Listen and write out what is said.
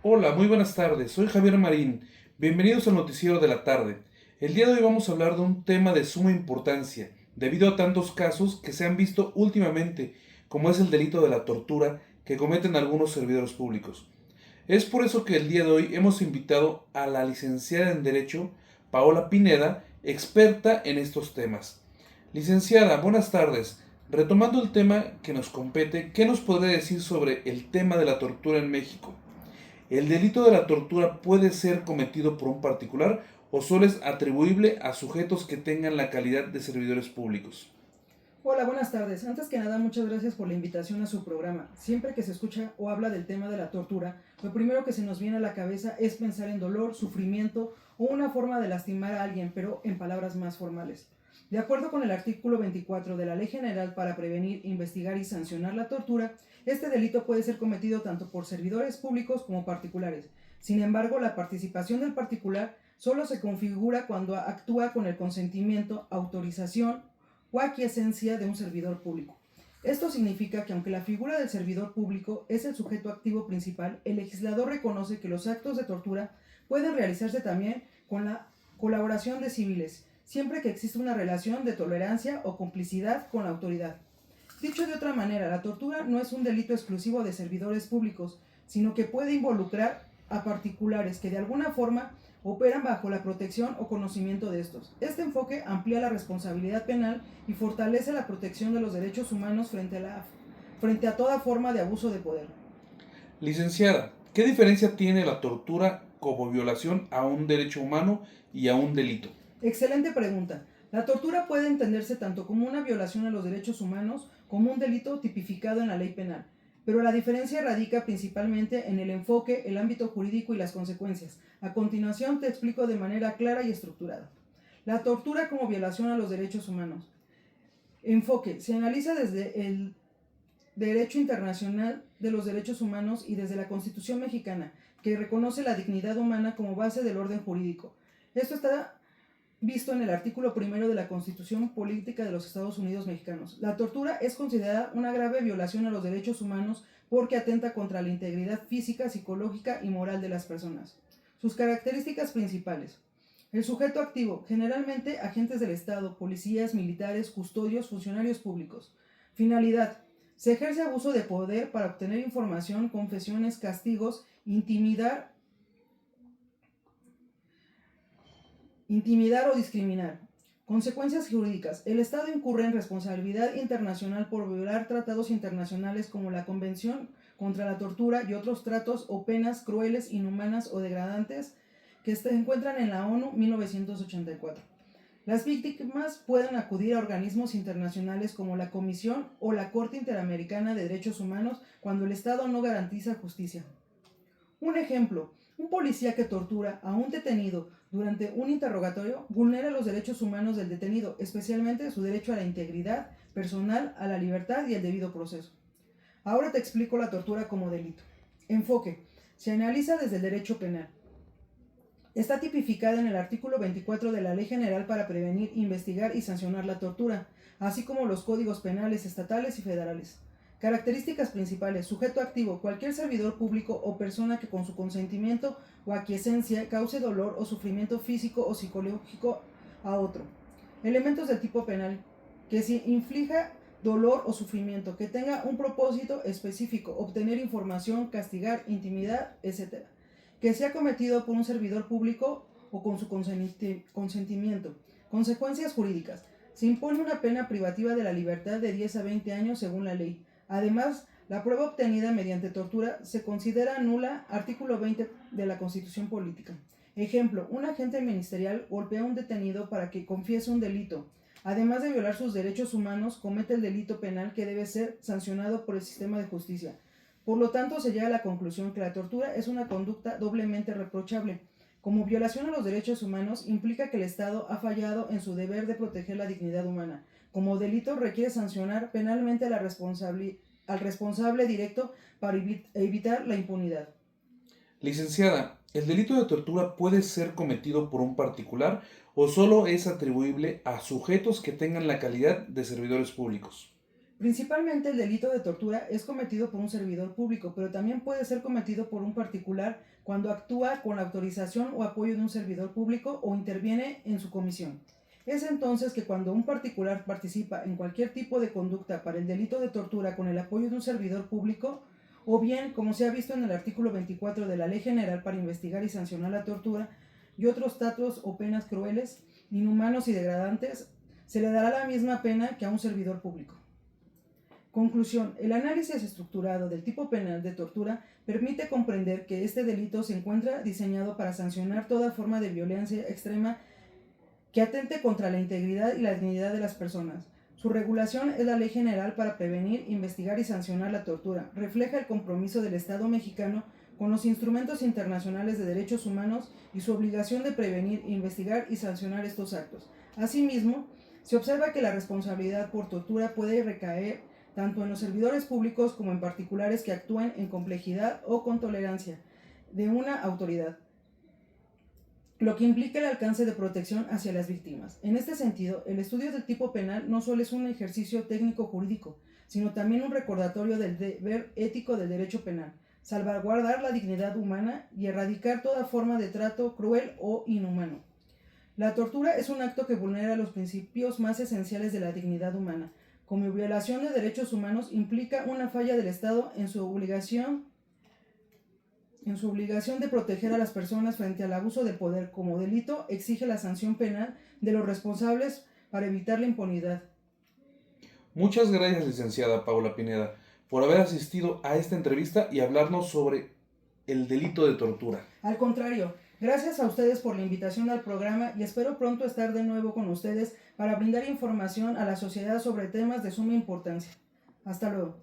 Hola, muy buenas tardes. Soy Javier Marín. Bienvenidos al Noticiero de la Tarde. El día de hoy vamos a hablar de un tema de suma importancia, debido a tantos casos que se han visto últimamente, como es el delito de la tortura que cometen algunos servidores públicos. Es por eso que el día de hoy hemos invitado a la licenciada en Derecho, Paola Pineda, experta en estos temas. Licenciada, buenas tardes. Retomando el tema que nos compete, ¿qué nos podría decir sobre el tema de la tortura en México? ¿El delito de la tortura puede ser cometido por un particular o solo es atribuible a sujetos que tengan la calidad de servidores públicos? Hola, buenas tardes. Antes que nada, muchas gracias por la invitación a su programa. Siempre que se escucha o habla del tema de la tortura, lo primero que se nos viene a la cabeza es pensar en dolor, sufrimiento o una forma de lastimar a alguien, pero en palabras más formales. De acuerdo con el artículo 24 de la Ley General para prevenir, investigar y sancionar la tortura, este delito puede ser cometido tanto por servidores públicos como particulares. Sin embargo, la participación del particular solo se configura cuando actúa con el consentimiento, autorización o aquiescencia de un servidor público. Esto significa que aunque la figura del servidor público es el sujeto activo principal, el legislador reconoce que los actos de tortura pueden realizarse también con la colaboración de civiles, siempre que exista una relación de tolerancia o complicidad con la autoridad. Dicho de otra manera, la tortura no es un delito exclusivo de servidores públicos, sino que puede involucrar a particulares que de alguna forma operan bajo la protección o conocimiento de estos. Este enfoque amplía la responsabilidad penal y fortalece la protección de los derechos humanos frente a toda forma de abuso de poder. Licenciada, ¿qué diferencia tiene la tortura como violación a un derecho humano y a un delito? Excelente pregunta. La tortura puede entenderse tanto como una violación a los derechos humanos como un delito tipificado en la ley penal, pero la diferencia radica principalmente en el enfoque, el ámbito jurídico y las consecuencias. A continuación te explico de manera clara y estructurada. La tortura como violación a los derechos humanos. Enfoque. Se analiza desde el derecho internacional de los derechos humanos y desde la Constitución mexicana, que reconoce la dignidad humana como base del orden jurídico. Esto está visto en el artículo primero de la Constitución Política de los Estados Unidos Mexicanos. La tortura es considerada una grave violación a los derechos humanos porque atenta contra la integridad física, psicológica y moral de las personas. Sus características principales. El sujeto activo, generalmente agentes del Estado, policías, militares, custodios, funcionarios públicos. Finalidad. Se ejerce abuso de poder para obtener información, confesiones, castigos, intimidar o discriminar. Consecuencias jurídicas. El Estado incurre en responsabilidad internacional por violar tratados internacionales como la Convención contra la Tortura y otros tratos o penas crueles, inhumanas o degradantes que se encuentran en la ONU 1984. Las víctimas pueden acudir a organismos internacionales como la Comisión o la Corte Interamericana de Derechos Humanos cuando el Estado no garantiza justicia. Un ejemplo, un policía que tortura a un detenido durante un interrogatorio vulnera los derechos humanos del detenido, especialmente su derecho a la integridad personal, a la libertad y al debido proceso. Ahora te explico la tortura como delito. Enfoque. Se analiza desde el derecho penal. Está tipificada en el artículo 24 de la Ley General para prevenir, investigar y sancionar la tortura, así como los códigos penales estatales y federales. Características principales. Sujeto activo. Cualquier servidor público o persona que con su consentimiento o aquiescencia cause dolor o sufrimiento físico o psicológico a otro. Elementos del tipo penal. Que se inflija dolor o sufrimiento, que tenga un propósito específico, obtener información, castigar, intimidar, etc. Que sea cometido por un servidor público o con su consentimiento. Consecuencias jurídicas. Se impone una pena privativa de la libertad de 10 a 20 años según la ley. Además, la prueba obtenida mediante tortura se considera nula, artículo 20 de la Constitución Política. Ejemplo, un agente ministerial golpea a un detenido para que confiese un delito. Además de violar sus derechos humanos, comete el delito penal que debe ser sancionado por el sistema de justicia. Por lo tanto, se llega a la conclusión que la tortura es una conducta doblemente reprochable. Como violación a los derechos humanos, implica que el Estado ha fallado en su deber de proteger la dignidad humana. Como delito, requiere sancionar penalmente al responsable directo para evitar la impunidad. Licenciada, ¿el delito de tortura puede ser cometido por un particular o solo es atribuible a sujetos que tengan la calidad de servidores públicos? Principalmente el delito de tortura es cometido por un servidor público, pero también puede ser cometido por un particular cuando actúa con la autorización o apoyo de un servidor público o interviene en su comisión. Es entonces que cuando un particular participa en cualquier tipo de conducta para el delito de tortura con el apoyo de un servidor público, o bien, como se ha visto en el artículo 24 de la Ley General para investigar y sancionar la tortura y otros tratos o penas crueles, inhumanos y degradantes, se le dará la misma pena que a un servidor público. Conclusión. El análisis estructurado del tipo penal de tortura permite comprender que este delito se encuentra diseñado para sancionar toda forma de violencia extrema que atente contra la integridad y la dignidad de las personas. Su regulación es la Ley General para prevenir, investigar y sancionar la tortura. Refleja el compromiso del Estado mexicano con los instrumentos internacionales de derechos humanos y su obligación de prevenir, investigar y sancionar estos actos. Asimismo, se observa que la responsabilidad por tortura puede recaer tanto en los servidores públicos como en particulares que actúen en complejidad o con tolerancia de una autoridad, lo que implica el alcance de protección hacia las víctimas. En este sentido, el estudio del tipo penal no solo es un ejercicio técnico-jurídico, sino también un recordatorio del deber ético del derecho penal, salvaguardar la dignidad humana y erradicar toda forma de trato cruel o inhumano. La tortura es un acto que vulnera los principios más esenciales de la dignidad humana. Como violación de derechos humanos, implica una falla del Estado en su obligación de proteger a las personas frente al abuso de poder. Como delito, exige la sanción penal de los responsables para evitar la impunidad. Muchas gracias, licenciada Paula Pineda, por haber asistido a esta entrevista y hablarnos sobre el delito de tortura. Al contrario, gracias a ustedes por la invitación al programa y espero pronto estar de nuevo con ustedes para brindar información a la sociedad sobre temas de suma importancia. Hasta luego.